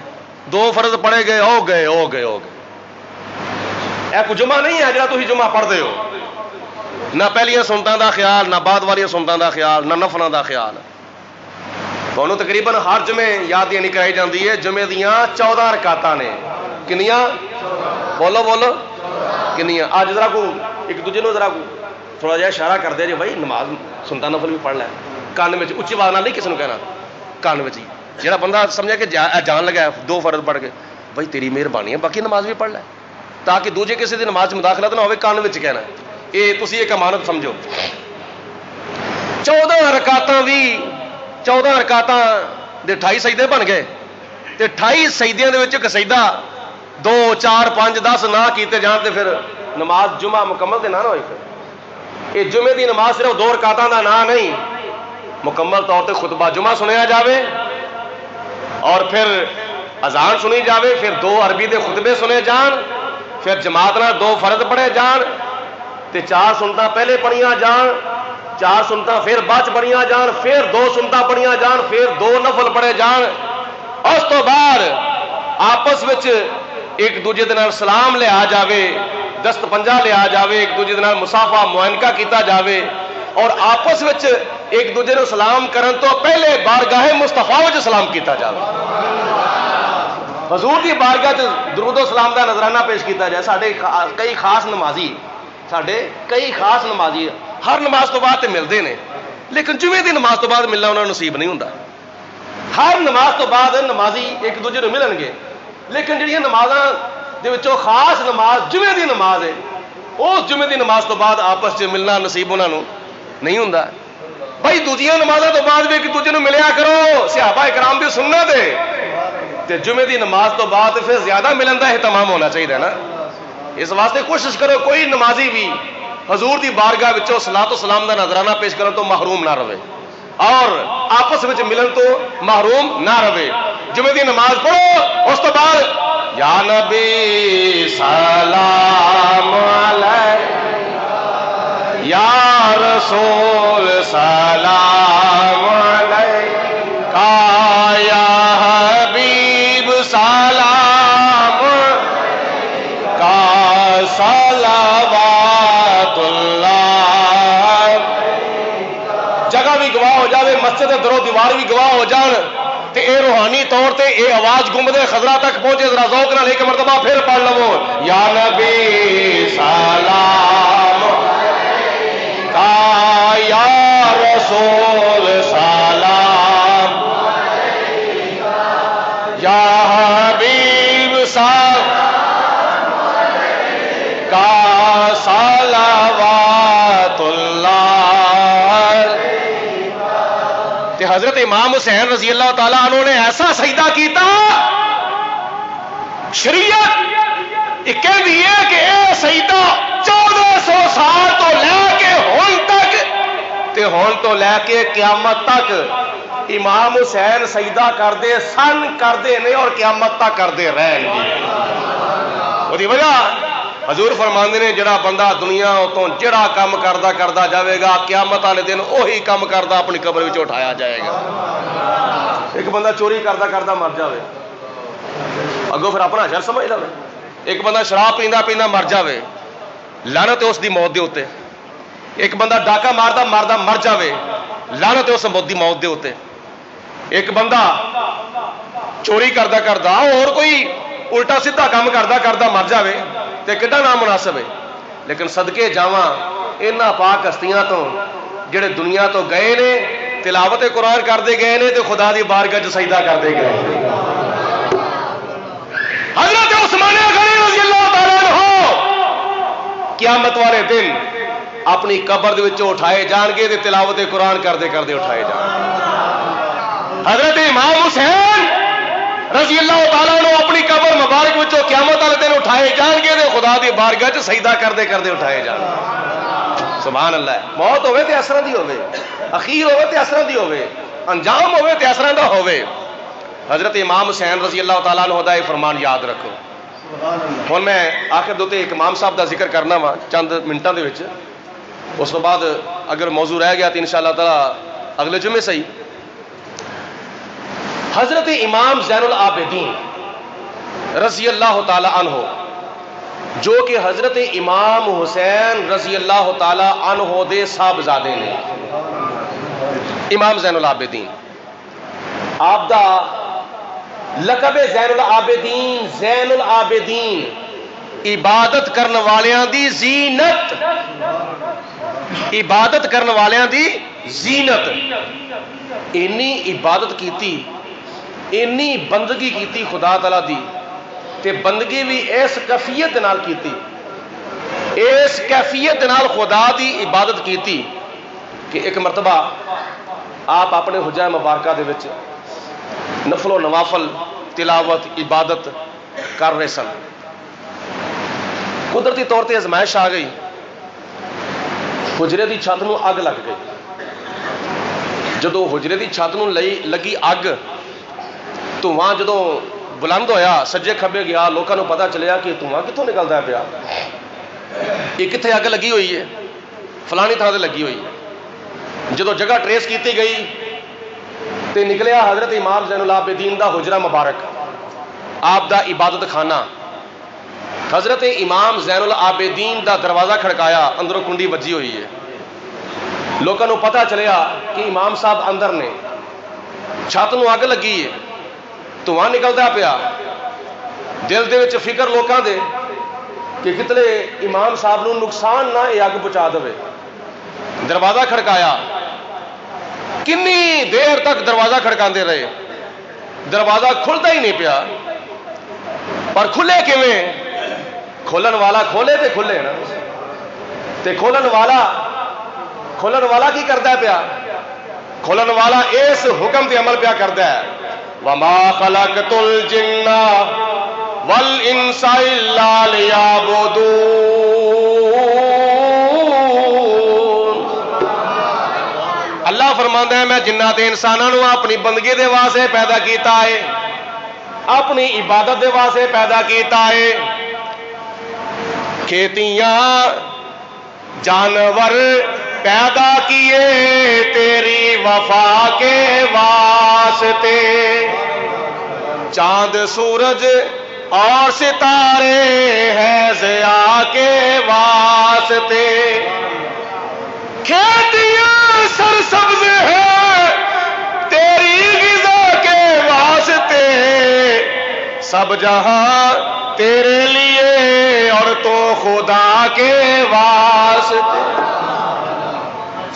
2 فرض پڑھے گئے ہو گئے ہو گئے ہو گئے۔ اے کوئی جمعہ نہیں ہے جڑا تسی جمعہ پڑھتے ہو، نہ پہلیاں سنتاں دا خیال، نہ بعد والیاں سنتاں دا خیال، نہ نفلاں دا خیال۔ تمہیں تقریباً ہر جمعے یاد نہیں کرائی جاتی ہے، جمعے دیاں 14 رکعتاں نے، کنیاں بولو بولو کنیاں؟ آج ذرا کو ایک دوجے نو ذرا کو تھوڑا جہا اشارہ کر دے جی بھائی نماز سنتا نفل بھی پڑھ لے، کان میں اچھی آواز نال نہیں کسی نے کہنا، کان میں جہاں بندہ سمجھا کہ جان لگا 2 فرض پڑھ کے بھائی تیری مہربانی ہے باقی نماز بھی پڑھ لے، تاکہ دوجے کسی دی نماز مداخلت نہ ہوئے، کان میں کہنا یہ تسی ایک امانت سمجھو۔ 14 رکعتاں بھی 14 رکعتاں دے 28 سجدے بن گئے، تے 28 سجدیاں دے وچ ایک سجدہ 2 4 5 10 نہ کیتے جان تے پھر نماز جمعہ مکمل تے نہ ہوئی۔ پھر یہ جمعے دی نماز صرف 2 رکعتاں دا نام نہیں، مکمل طور تے خطبہ جمعہ سنیا جاوے اور پھر اذان سنی جاوے، پھر 2 عربی دے خطبے سنے جان، پھر جماعت نال 2 فرض پڑھے جان، تے 4 سنتاں پہلے پڑھیاں جان، 4 سنتاں پھر بعد پڑھیاں جان، پھر 2 سنتاں پڑھیاں جان، پھر 2 نفل پڑھے جان۔ اس تو بعد آپس وچ ایک دوجے دے نال سلام لیا جاوے، دست پنجہ لیا جاوے، ایک دوجے دے نال مصافحہ معانقہ کیتا جاوے، اور آپس وچ ایک دوجے نو سلام کرن تو پہلے بارگاہ مصطفیٰ وچ سلام کیتا جاوے، حضور دی بارگاہ تے درود و سلام دا نذرانہ پیش کیتا جائے۔ ساڈے کئی خاص نمازی ہر نماز تو بعد تے ملتے ہیں، لیکن جمعے دی نماز تو بعد ملنا انہوں نے نصیب نہیں ہوتا۔ ہر نماز تو بعد نمازی ایک دوجے نو ملن گے، لیکن جہاں نمازاں دے وچوں خاص نماز جمعے دی نماز ہے، اس جمعے دی نماز تو بعد آپس چ ملنا نصیب انہوں نے نہیں ہوتا۔ بھائی دوجیاں نمازاں تو بعد بھی ایک دوجے نو ملیا کرو، صحابہ اکرام دی سنت ہے، تے جمعے دی نماز تو بعد پھر زیادہ ملن دا اہتمام ہونا چاہیے نا۔ اس واسطے کوشش کرو کوئی نمازی بھی حضور دی بارگاہ وچوں صلاۃ و سلام دا نذرانہ پیش کرن تو محروم نہ رہے، اور آپس وچ ملن تو محروم نہ رہے۔ جمعے دی نماز پڑھو، اس تو بعد یا نبی سلام علیک، یا رسول سلام علیک، یا حبیب سلام کا صلوات اللہ۔ جگہ بھی گواہ ہو جاوے، مسجد درو دیوار بھی گواہ ہو جان، تے اے روحانی طور تے اے آواز گنبد خضرا تک پہنچے، ذرا ذوق نال ایک مرتبہ پھر پڑھ لو، یا نبی سلام کا، یا رسول سلام، یا حبیب سلام کا صلوات اللہ۔ تے حضرت امام حسین رضی اللہ تعالیٰ عنہ نے ایسا سجدہ کیتا، شریعت ایک کہندی ہے کہ اے سجدہ 1400 سال تو لے کے ہن تک، تے ہن تو لے کے قیامت تک امام حسین سجدہ کردے سن، کردے نہیں، اور قیامت تک کردے رہن گے۔ وہی وجہ حضور فرماندے نے جڑا بندہ دنیا تو جڑا کام کردا کردا جاوے گا، قیامت والے دن وہی کام کردا اپنی قبر وچ اٹھایا جائے گا۔ ایک بندہ چوری کردا کردا مر جاوے، اگوں پھر اپنا شر سمجھ لے۔ ایک بندہ شراب پیندا پیندا مر جاوے، لعنت ہے اس دی موت دے اوتے۔ ایک بندہ ڈاکہ ماردا ماردا مر جاوے، لعنت ہے اس دی موت دے اوتے۔ ایک بندہ چوری کردا کردا اور کوئی الٹا سیدھا کام کردا کردا مر جاوے تے کڈا نا مناسب ہے. لیکن صدقے جاواں انہاں پاک ہستیاں تو جڑے دنیا تو گئے نے تلاوت قرآن کرتے گئے نے تے خدا دی بارگاہ وچ سجدہ کرتے گئے. حضرت عثمان غنی رضی اللہ تعالیٰ عنہ قیامت والے دن اپنی قبر دے وچوں اٹھائے جان گے تے تلاوت قرآن کرتے کرتے اٹھائے جان گے. حضرت امام حسین رضی اللہ تعالیٰ عنہ اپنی قبر مبارک وچوں قیامت والے دن اٹھائے جان گے تے خدا دی بارگاہ وچ سجدہ کرتے کرتے اٹھائے جان گے. سبحان اللہ. موت ہوے تے اسرا دی ہوے, اخیر ہوے تے اسرا دی ہوے, انجام ہوے تے اسرا دا ہوے. حضرت امام حسین رضی اللہ تعالیٰ عنہ دا یہ فرمان یاد رکھو. ہن میں آخر دوتے ایک امام صاحب دا ذکر کرنا وا چند منٹاں دے وچ, اس تو بعد اگر موضوع رہ گیا تو انشاءاللہ تعالی اگلے جمعے صحیح. حضرت امام زین العابدین رضی اللہ تعالی عنہ جو کہ حضرت امام حسین رضی اللہ تعالی عنہ دے صاحبزادے نے, امام زین العابدین آپ دا لقب زین العابدین, زین العابدین عبادت کرن والیاں دی زینت, عبادت کرن والیاں دی زینت. اینی عبادت کیتی, اینی بندگی کیتی خدا تعالی دی, تے بندگی بھی اس کیفیت نال کیتی, اس کیفیت نال خدا دی عبادت کیتی کہ ایک مرتبہ آپ اپنے حجرہ مبارکہ دے وچ نفل و نوافل تلاوت عبادت کر رہے سن. قدرتی طور تے ازمائش آ گئی, حجرے دی چھت نو اگ لگ گئی. جدو حجرے دی چھت نو لگی اگ تو وہاں جدو بلند ہویا سجے کھبے گیا, لوکاں نو پتا چلیا کہ تو وہاں کتوں نکلدا پیا, یہ کتنے اگ لگی ہوئی ہے, فلانی تھاں تے لگی ہوئی ہے. جدو جگہ ٹریس کیتی گئی تے نکلیا حضرت امام زین العابدین دا حجرہ مبارک, آپ دا عبادت خانہ. حضرت امام زین العابدین دا دروازہ کھڑکایا, اندروں کنڈی بجی ہوئی ہے. لوگوں کو پتہ چلیا کہ امام صاحب اندر نے, چھت نو اگ لگی ہے, تو وہاں نکلدا پیا. دل دے وچ فکر لوکاں دے کہ کتنے امام صاحب نو نقصان نہ یہ اگ پہنچا دے. دروازہ کھڑکایا, کنی دیر تک دروازہ کھڑکاندے رہے, دروازہ کھلتا ہی نہیں پیا. پر کھلے کیویں؟ کھولن والا کھولے تے کھلے نا. تے کھولن والا کی کردا ہے پیا؟ کھولن والا اس حکم تے عمل پیا کردا ہے, وما خلقت الجن والانس الا ليعبدون. اللہ فرماندا ہے میں جنات انساناں نو اپنی بندگی دے واسطے پیدا کیتا ہے, اپنی عبادت دے واسطے پیدا کیتا ہے. کھیتیاں جانور پیدا کیے تیری وفا کے واسطے, چاند سورج اور ستارے ہیں ضیاء کے واسطے. کھیتیاں سرسبز ہیں تیری غذا کے واسطے, سب جہاں تیرے لیے اور تو خدا کے واسطے.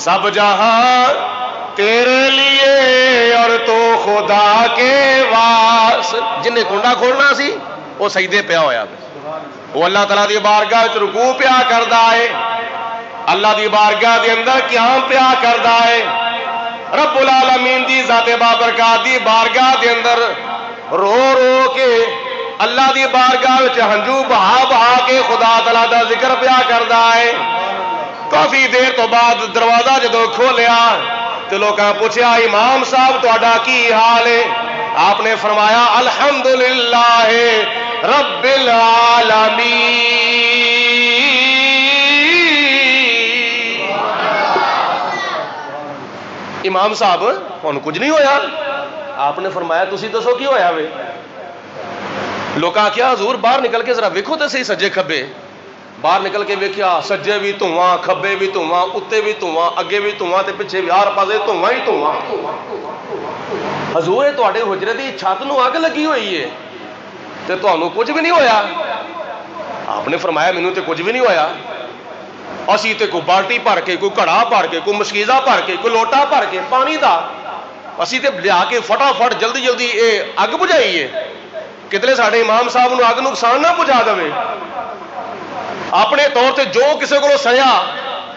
سب جہاں تیرے لیے اور تو خدا کے واسطے. جنہیں کنڈا کھولنا سی وہ سجدے پیا ہویا, وہ اللہ تعالیٰ دی بارگاہ وچ رکوع پیا کردا ہے, اللہ دی بارگاہ دے اندر قیام پیا کردا ہے. رب العالمین دی ذات بابرکات دی بارگاہ دے اندر رو رو کے اللہ دی بارگاہ وچ ہنجو بہا بہا کے خدا تعالیٰ دا ذکر پیا کردا ہے. کافی دیر تو بعد دروازہ جدو کھولیا تو لوکاں پوچھیا امام صاحب تہاڈا کی حال ہے؟ آپ نے فرمایا الحمدللہ رب العالمین. امام صاحب ہن کچھ نہیں ہویا. آپ نے فرمایا تسی دسو کی ہویا وے؟ لوکاں کیا حضور باہر نکل کے ذرا ویکھو تے صحیح سجے کھبے. باہر نکل کے ویکھیا سجے بھی دھواں, کھبے بھی دھواں, اتنے بھی دھواں, اگے بھی دھواں تے پیچھے بھی ہر پاسے دھواں ہی دھواں. حضور تواڈے حجرے دی چھت نو اگ لگی ہوئی ہے تے تانوں کچھ بھی نہیں ہویا؟ آپ نے فرمایا مینوں تے کچھ بھی نہیں ہویا، اسی تے کوئی بالٹی بھر کے، کوئی گھڑا بھر کے، کوئی مشکیزہ بھر کے، کوئی لوٹا بھر کے پانی دا اسی تے لیا کے فٹافٹ جلدی جلدی اے اگ بجھائی ہے، کتنے ساڈے امام صاحب نو اگ نقصان نہ پہنچا دے۔ اپنے طور تے جو کسے کو سیا،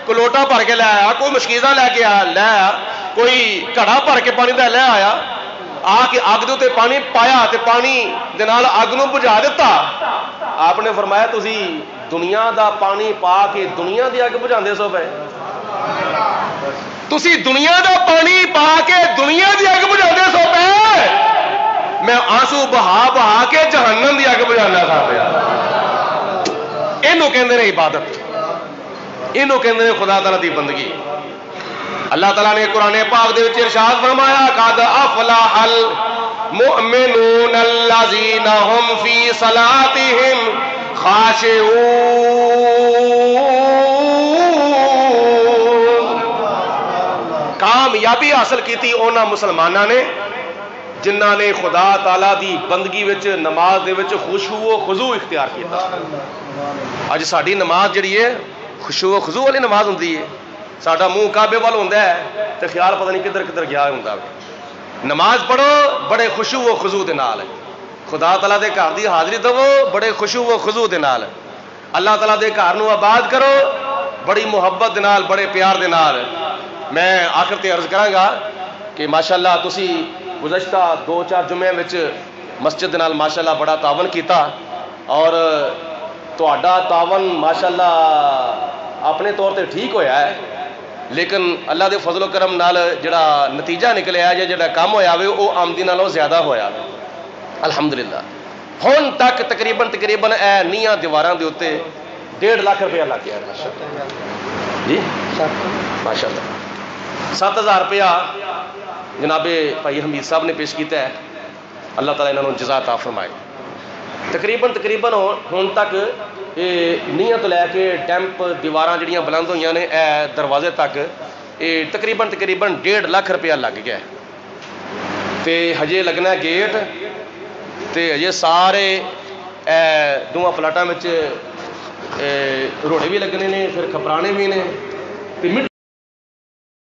کوئی لوٹا بھر کے لے آیا، کوئی مشکیزہ لے کے آیا، کوئی گھڑا بھر کے پانی دا لے آیا، آ کے اگ دے پانی پایا تے پانی دے نال اگ نو بجھا دیتا۔ آپ نے فرمایا تسی دنیا دا پانی پا کے دنیا دی اگ بجھاندے سو پے، تسی دنیا دا پانی پا کے دنیا دی اگ بجھاندے سو پے، میں آنسو بہا بہا کے جہنم دی اگ بجھانا تھا پیا۔ اینو کہندے نے عبادت، اینو کہندے نے خدا تعالیٰ دی بندگی۔ اللہ تعالیٰ نے قرآن پاک دے وچ ارشاد فرمایا قد افلح المؤمنون الذین هم فی صلاتهم خاشعون۔ کامیابی حاصل کیتی اونا مسلمانہ نے جنہاں نے خدا تعالیٰ دی بندگی وچ نماز دے وچ خشوع و خضوع اختیار کیتا۔ اج ساڈی نماز جڑی ہے خشوع و خضوع والی نماز ہوندی ہے، ساڈا منہ کعبے وال ہوندا ہے تے خیال پتہ نہیں کدھر کدھر گیا ہوندا ہے۔ نماز پڑھو بڑے خشوع و خضوع دے نال، خدا تعالیٰ دے گھر دی حاضری دو بڑے خشوع و خضوع دے نال، اللہ تعالیٰ دے گھر نو آباد کرو بڑی محبت دے نال، بڑے پیار دے نال۔ میں آخر تے عرض کراں گا کہ ماشاءاللہ تسی گزشتہ 2-4 جمعے وچ مسجد دے نال ماشاءاللہ بڑا تعاون کیتا، اور تہاڈا تعاون ماشاءاللہ اپنے طور تے ٹھیک ہویا ہے، لیکن اللہ دے فضل و کرم نال جڑا نتیجہ نکلیا ہے، جڑا کام ہویا ہوئے وہ آمدی نالوں زیادہ ہویا الحمدللہ۔ ہن تک تقریباً اے نیاں دیواراں دے اوتے 1.5 لاکھ روپیہ لگ گیا ماشاءاللہ جی، ماشاءاللہ 7,000 روپیہ جناب بھائی حمید صاحب نے پیش کیتا ہے، اللہ تعالیٰ انہوں نے جزا عطا فرمائے۔ تقریباً ہن تک نیاں تو لے کے ڈیمپ دیواراں جڑیاں بلند ہوئیاں نے اے دروازے تک تقریباً 1.5 لاکھ روپیہ لگ گیا ہے، تے ہجے لگنا ہے گیٹ، تے ہجے سارے دوواں پلاٹاں وچ روڑے بھی لگنے نے، پھر کھپرانے بھی نے۔